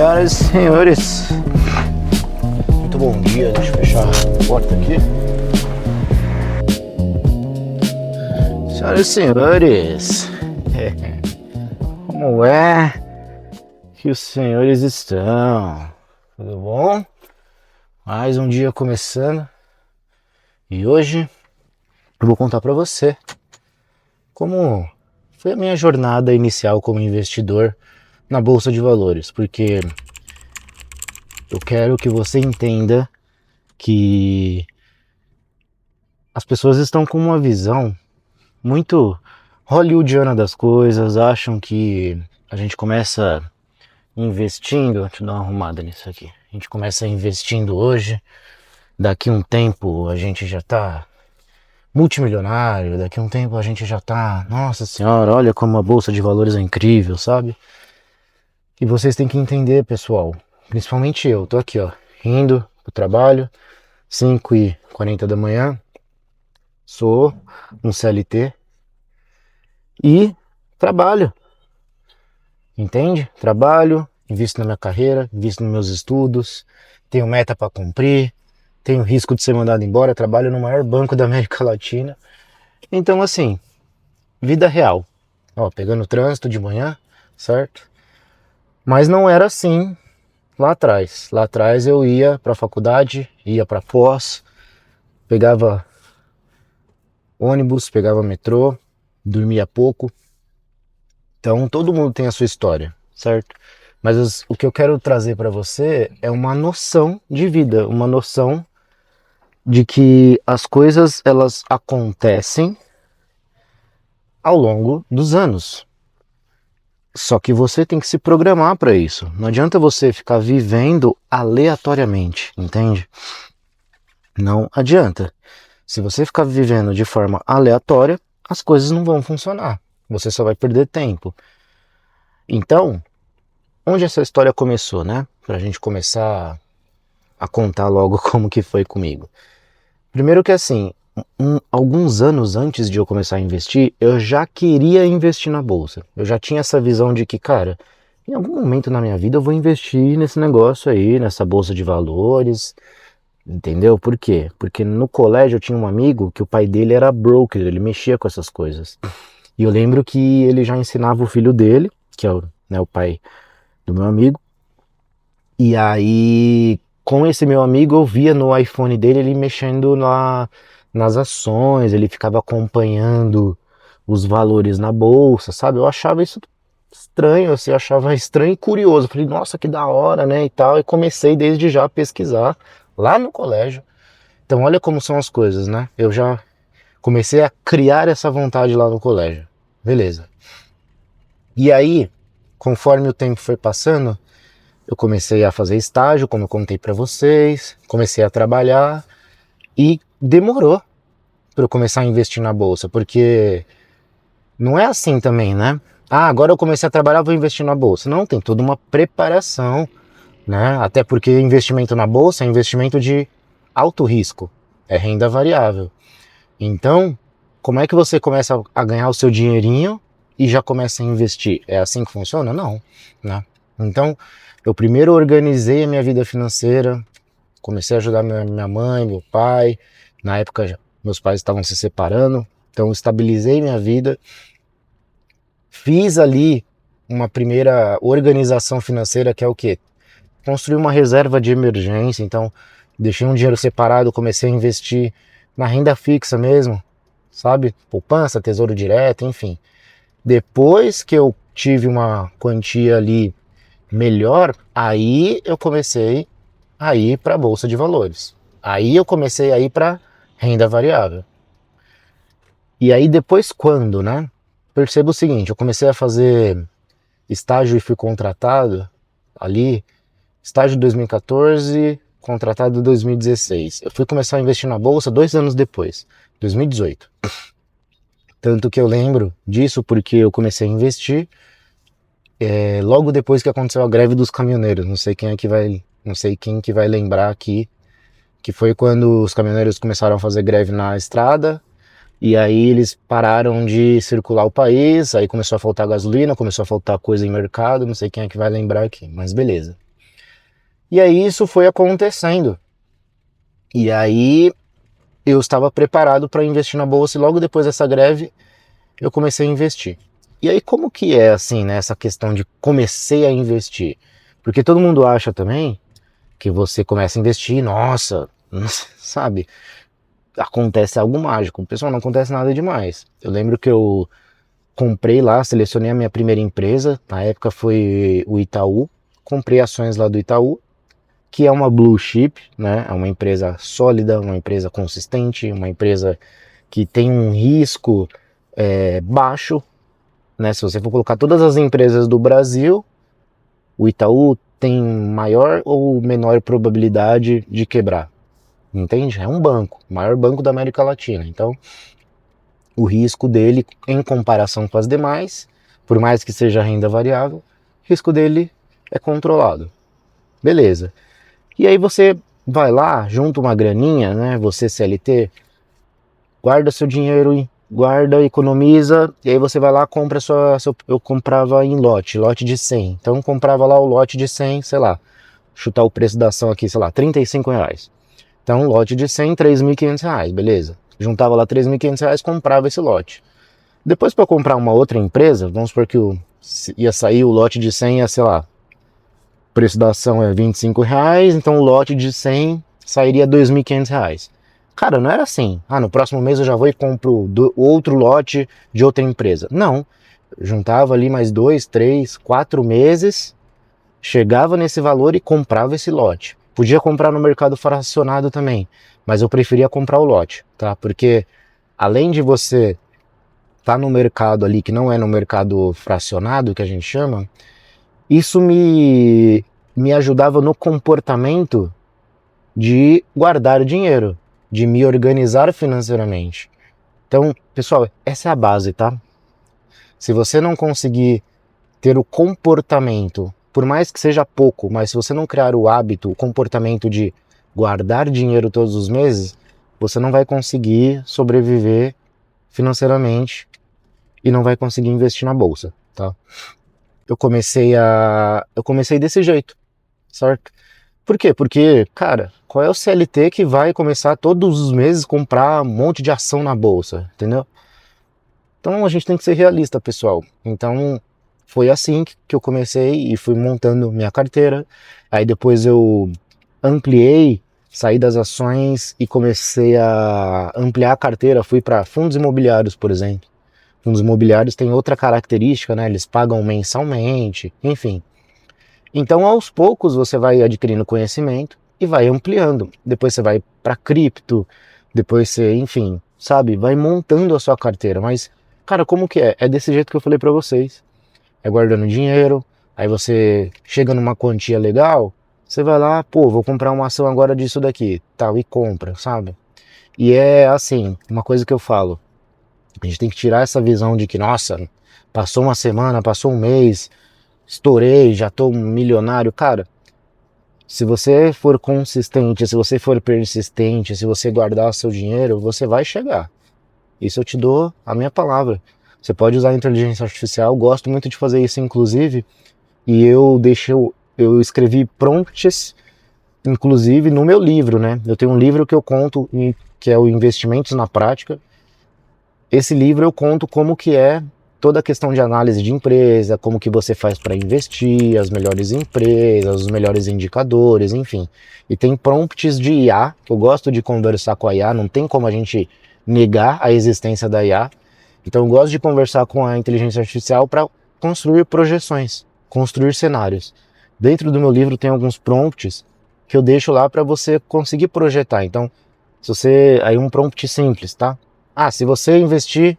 Senhoras e senhores, muito bom dia. Deixa eu fechar a porta aqui. Senhoras e senhores, como é que os senhores estão? Tudo bom? Mais um dia começando e hoje eu vou contar para você como foi a minha jornada inicial como investidor na Bolsa de Valores, porque eu quero que você entenda que as pessoas estão com uma visão muito hollywoodiana das coisas, acham que a gente começa investindo, deixa eu dar uma arrumada nisso aqui, a gente começa investindo hoje, daqui um tempo a gente já tá multimilionário, daqui um tempo a gente já tá, nossa senhora, olha como a Bolsa de Valores é incrível, sabe? E vocês têm que entender, pessoal, principalmente eu, tô aqui ó, indo pro trabalho, 5h40 da manhã, sou um CLT e trabalho, entende? Trabalho, invisto na minha carreira, invisto nos meus estudos, tenho meta para cumprir, tenho risco de ser mandado embora, trabalho no maior banco da América Latina, então assim, vida real, ó, pegando trânsito de manhã, certo? Mas não era assim lá atrás. Lá atrás eu ia para a faculdade, ia para pós, pegava ônibus, pegava metrô, dormia pouco. Então todo mundo tem a sua história, certo? Mas o que eu quero trazer para você é uma noção de vida, uma noção de que as coisas elas acontecem ao longo dos anos. Só que você tem que se programar para isso. Não adianta você ficar vivendo aleatoriamente, entende? Não adianta. Se você ficar vivendo de forma aleatória, as coisas não vão funcionar. Você só vai perder tempo. Então, onde essa história começou, né? Pra gente começar a contar logo como que foi comigo. Primeiro que assim, alguns anos antes de eu começar a investir, eu já queria investir na bolsa. Eu já tinha essa visão de que, cara, em algum momento na minha vida eu vou investir nesse negócio aí, nessa bolsa de valores, entendeu? Por quê? Porque no colégio eu tinha um amigo que o pai dele era broker, ele mexia com essas coisas. E eu lembro que ele já ensinava o filho dele, que é o pai do meu amigo, e aí com esse meu amigo eu via no iPhone dele ele mexendo nas ações, ele ficava acompanhando os valores na bolsa, sabe? Eu achava isso estranho, assim, eu achava estranho e curioso. Eu falei, nossa, que da hora, né, e tal. E comecei desde já a pesquisar lá no colégio. Então olha como são as coisas, né? Eu já comecei a criar essa vontade lá no colégio. Beleza. E aí, conforme o tempo foi passando, eu comecei a fazer estágio, como eu contei pra vocês, comecei a trabalhar e demorou para eu começar a investir na bolsa, porque não é assim também, né? Ah, agora eu comecei a trabalhar, vou investir na bolsa. Não, tem toda uma preparação, né? Até porque investimento na bolsa é investimento de alto risco, é renda variável. Então, como é que você começa a ganhar o seu dinheirinho e já começa a investir? É assim que funciona? Não, né? Então, eu primeiro organizei a minha vida financeira, comecei a ajudar minha mãe, meu pai. Na época, meus pais estavam se separando, então eu estabilizei minha vida. Fiz ali uma primeira organização financeira, que é o quê? Construir uma reserva de emergência, então deixei um dinheiro separado, comecei a investir na renda fixa mesmo, sabe? Poupança, tesouro direto, enfim. Depois que eu tive uma quantia ali melhor, aí eu comecei a ir para a Bolsa de Valores. Aí eu comecei a ir para renda variável. E aí depois quando, né? Percebo o seguinte, eu comecei a fazer estágio e fui contratado ali, estágio de 2014, contratado em 2016. Eu fui começar a investir na Bolsa 2 anos depois, 2018. Tanto que eu lembro disso porque eu comecei a investir logo depois que aconteceu a greve dos caminhoneiros. Não sei quem que vai lembrar aqui, que foi quando os caminhoneiros começaram a fazer greve na estrada, e aí eles pararam de circular o país, aí começou a faltar gasolina, começou a faltar coisa em mercado, não sei quem é que vai lembrar aqui, mas beleza. E aí isso foi acontecendo. E aí eu estava preparado para investir na bolsa e logo depois dessa greve eu comecei a investir. E aí como que é assim, né, essa questão de comecei a investir? Porque todo mundo acha também que você começa a investir, nossa, sabe, acontece algo mágico. Pessoal, não acontece nada demais. Eu lembro que eu comprei lá, selecionei a minha primeira empresa, na época foi o Itaú, comprei ações lá do Itaú, que é uma blue chip, né? É uma empresa sólida, uma empresa consistente, uma empresa que tem um risco baixo, né? Se você for colocar todas as empresas do Brasil, o Itaú tem maior ou menor probabilidade de quebrar, entende? É um banco, o maior banco da América Latina, então o risco dele em comparação com as demais, por mais que seja renda variável, o risco dele é controlado. Beleza. E aí você vai lá, junta uma graninha, né? Você CLT, guarda seu dinheiro, guarda, economiza, e aí você vai lá, compra eu comprava em lote de 100. Então eu comprava lá o lote de 100, sei lá, chutar o preço da ação aqui, sei lá, R$ 35. Então lote de 100, R$ 3.500, beleza. Juntava lá R$ 3.500, comprava esse lote. Depois para comprar uma outra empresa, vamos supor que ia sair o lote de 100, ia, sei lá, o preço da ação é R$ 25, então o lote de 100 sairia R$ 2.500. Cara, não era assim. Ah, no próximo mês eu já vou e compro outro lote de outra empresa. Não. Eu juntava ali mais 2, 3, 4 meses, chegava nesse valor e comprava esse lote. Podia comprar no mercado fracionado também, mas eu preferia comprar o lote, tá? Porque além de você estar no mercado ali, que não é no mercado fracionado, que a gente chama, isso me ajudava no comportamento de guardar dinheiro, de me organizar financeiramente. Então, pessoal, essa é a base, tá? Se você não conseguir ter o comportamento, por mais que seja pouco, mas se você não criar o hábito, o comportamento de guardar dinheiro todos os meses, você não vai conseguir sobreviver financeiramente e não vai conseguir investir na bolsa, tá? Eu comecei desse jeito, certo? Por quê? Porque, cara, qual é o CLT que vai começar todos os meses comprar um monte de ação na bolsa, entendeu? Então a gente tem que ser realista, pessoal. Então foi assim que eu comecei e fui montando minha carteira. Aí depois eu ampliei, saí das ações e comecei a ampliar a carteira. Fui para fundos imobiliários, por exemplo. Fundos imobiliários têm outra característica, né? Eles pagam mensalmente, enfim. Então, aos poucos, você vai adquirindo conhecimento e vai ampliando. Depois você vai para cripto, depois você, enfim, sabe, vai montando a sua carteira. Mas, cara, como que é? É desse jeito que eu falei para vocês. É guardando dinheiro, aí você chega numa quantia legal, você vai lá, pô, vou comprar uma ação agora disso daqui, tal, e compra, sabe? E é assim, uma coisa que eu falo, a gente tem que tirar essa visão de que, nossa, passou uma semana, passou um mês, estourei, já tô milionário. Cara, se você for consistente, se você for persistente, se você guardar o seu dinheiro, você vai chegar. Isso eu te dou a minha palavra. Você pode usar a inteligência artificial, gosto muito de fazer isso inclusive, e eu escrevi prompts, inclusive no meu livro, né? Eu tenho um livro que eu conto, que é o Investimentos na Prática. Esse livro eu conto como que é toda a questão de análise de empresa, como que você faz para investir, as melhores empresas, os melhores indicadores, enfim. E tem prompts de IA, que eu gosto de conversar com a IA, não tem como a gente negar a existência da IA. Então eu gosto de conversar com a inteligência artificial para construir projeções, construir cenários. Dentro do meu livro tem alguns prompts que eu deixo lá para você conseguir projetar. Então, aí um prompt simples, tá? Ah, se você investir R$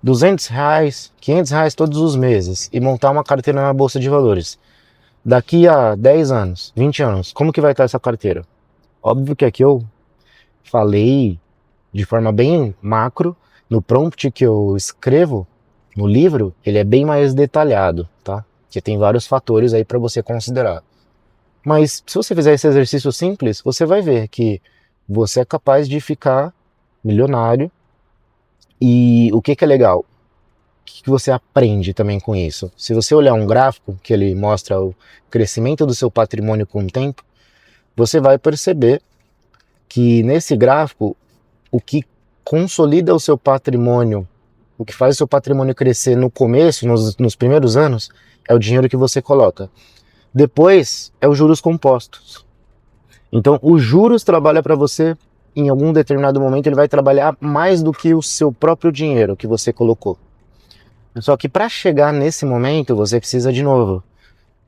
200, R$ 500 todos os meses e montar uma carteira na Bolsa de Valores, daqui a 10 anos, 20 anos, como que vai estar essa carteira? Óbvio que aqui eu falei de forma bem macro, no prompt que eu escrevo no livro, ele é bem mais detalhado, tá? Que tem vários fatores aí para você considerar. Mas se você fizer esse exercício simples, você vai ver que você é capaz de ficar milionário. E o que é legal? O que você aprende também com isso? Se você olhar um gráfico que ele mostra o crescimento do seu patrimônio com o tempo, você vai perceber que nesse gráfico, o que consolida o seu patrimônio, o que faz o seu patrimônio crescer no começo, nos primeiros anos, é o dinheiro que você coloca. Depois, é os juros compostos. Então, os juros trabalha para você, em algum determinado momento, ele vai trabalhar mais do que o seu próprio dinheiro que você colocou. Só que para chegar nesse momento, você precisa de novo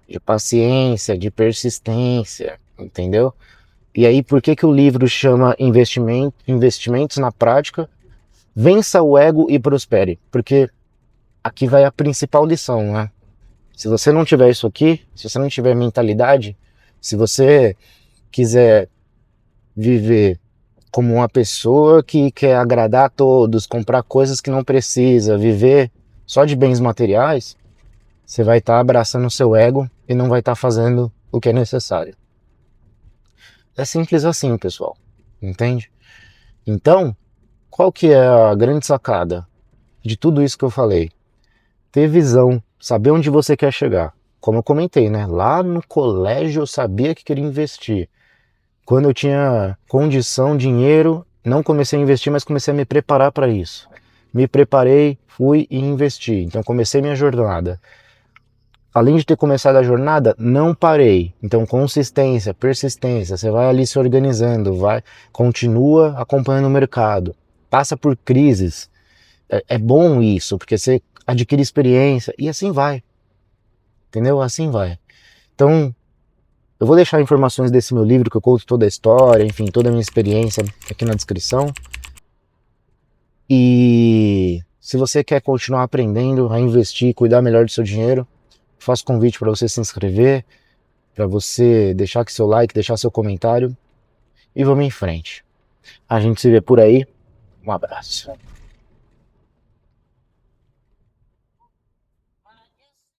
de paciência, de persistência, entendeu? E aí, por que que o livro chama Investimentos na Prática? Vença o ego e prospere. Porque aqui vai a principal lição, né? Se você não tiver isso aqui, se você não tiver mentalidade, se você quiser viver como uma pessoa que quer agradar a todos, comprar coisas que não precisa, viver só de bens materiais, você vai estar abraçando o seu ego e não vai estar fazendo o que é necessário. É simples assim, pessoal. Entende? Então, qual que é a grande sacada de tudo isso que eu falei? Ter visão, saber onde você quer chegar. Como eu comentei, né? Lá no colégio eu sabia que queria investir. Quando eu tinha condição, dinheiro, não comecei a investir, mas comecei a me preparar para isso. Me preparei, fui e investi. Então comecei minha jornada. Além de ter começado a jornada, não parei. Então consistência, persistência, você vai ali se organizando, continua acompanhando o mercado, passa por crises. É bom isso, porque você adquire experiência e assim vai. Entendeu? Assim vai. Então, eu vou deixar informações desse meu livro, que eu conto toda a história, enfim, toda a minha experiência aqui na descrição. E se você quer continuar aprendendo a investir, cuidar melhor do seu dinheiro, faço convite para você se inscrever, para você deixar aqui seu like, deixar seu comentário e vamos em frente. A gente se vê por aí. Um abraço.